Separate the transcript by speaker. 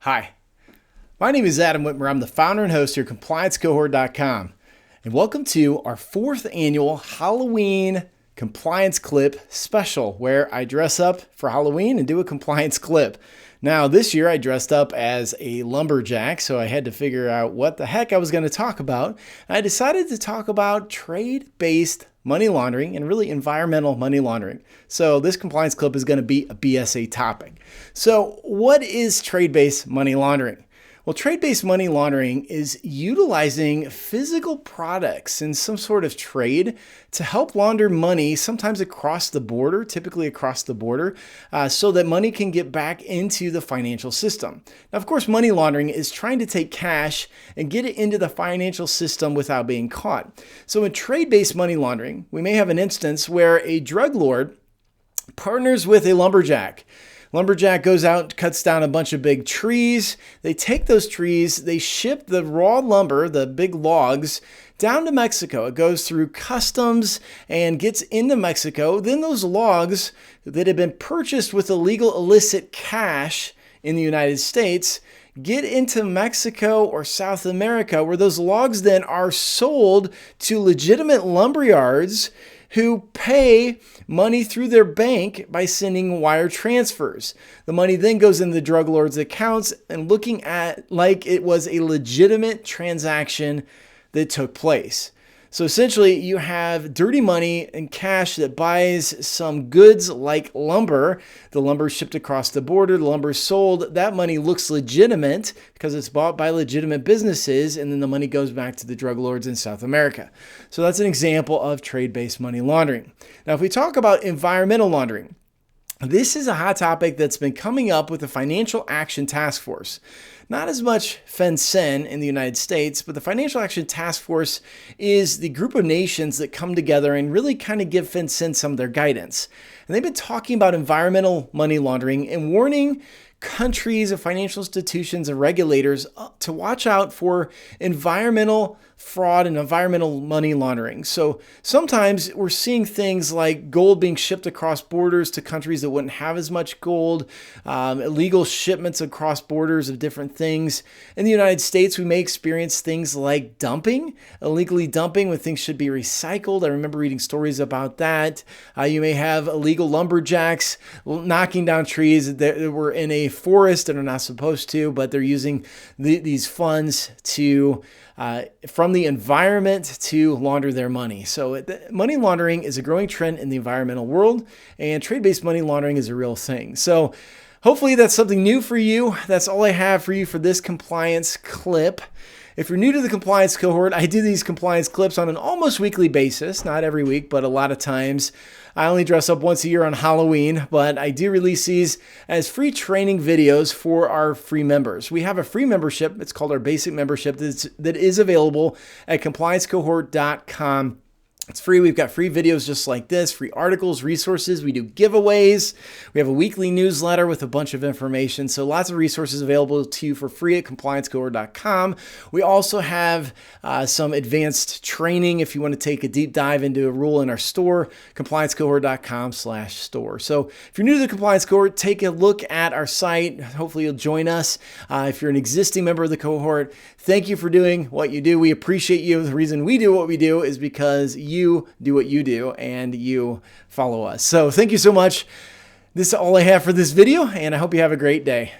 Speaker 1: Hi, my name is Adam Whitmer. I'm the founder and host here at ComplianceCohort.com. And welcome to our 4th annual Halloween compliance clip special, where I dress up for Halloween and do a compliance clip. Now, this year I dressed up as a lumberjack, so I had to figure out what the heck I was going to talk about. I decided to talk about trade-based money laundering and really environmental money laundering. So this compliance clip is going to be a BSA topic. So what is trade-based money laundering? Well, trade-based money laundering is utilizing physical products in some sort of trade to help launder money, sometimes across the border, typically across the border, so that money can get back into the financial system. Now, of course, money laundering is trying to take cash and get it into the financial system without being caught. So in trade-based money laundering, we may have an instance where a drug lord partners with a lumberjack. Lumberjack goes out, cuts down a bunch of big trees. They take those trees, they ship the raw lumber, the big logs, down to Mexico. It goes through customs and gets into Mexico. Then those logs that have been purchased with illegal illicit cash in the United States get into Mexico or South America, where those logs then are sold to legitimate lumber yards who pay money through their bank by sending wire transfers. The money then goes in the drug lord's accounts and looking at like it was a legitimate transaction that took place. So essentially, you have dirty money and cash that buys some goods like lumber. The lumber is shipped across the border, the lumber is sold. That money looks legitimate because it's bought by legitimate businesses, and then the money goes back to the drug lords in South America. So that's an example of trade-based money laundering. Now, if we talk about environmental laundering, this is a hot topic that's been coming up with the Financial Action Task Force. Not as much FinCEN in the United States, but the Financial Action Task Force is the group of nations that come together and really kind of give FinCEN some of their guidance. And they've been talking about environmental money laundering and warning countries and financial institutions and regulators to watch out for environmental fraud and environmental money laundering. So sometimes we're seeing things like gold being shipped across borders to countries that wouldn't have as much gold, illegal shipments across borders of different things. In the United States, we may experience things like dumping, illegally dumping when things should be recycled. I remember reading stories about that. You may have illegal lumberjacks knocking down trees that were in a forest and are not supposed to, but they're using these funds to from the environment to launder their money. So money laundering is a growing trend in the environmental world, and trade-based money laundering is a real thing. So hopefully that's something new for you. That's all I have for you for this compliance clip. If you're new to the compliance cohort, I do these compliance clips on an almost weekly basis, not every week, but a lot of times. I only dress up once a year on Halloween, but I do release these as free training videos for our free members. We have a free membership. It's called our basic membership that is available at ComplianceCohort.com. It's free. We've got free videos just like this, free articles, resources. We do giveaways. We have a weekly newsletter with a bunch of information. So lots of resources available to you for free at ComplianceCohort.com. We also have some advanced training if you want to take a deep dive into a rule in our store, ComplianceCohort.com/store. So if you're new to the Compliance Cohort, take a look at our site. Hopefully you'll join us. If you're an existing member of the cohort, thank you for doing what you do. We appreciate you. The reason we do what we do is because you do what you do and you follow us. So thank you so much. This is all I have for this video, and I hope you have a great day.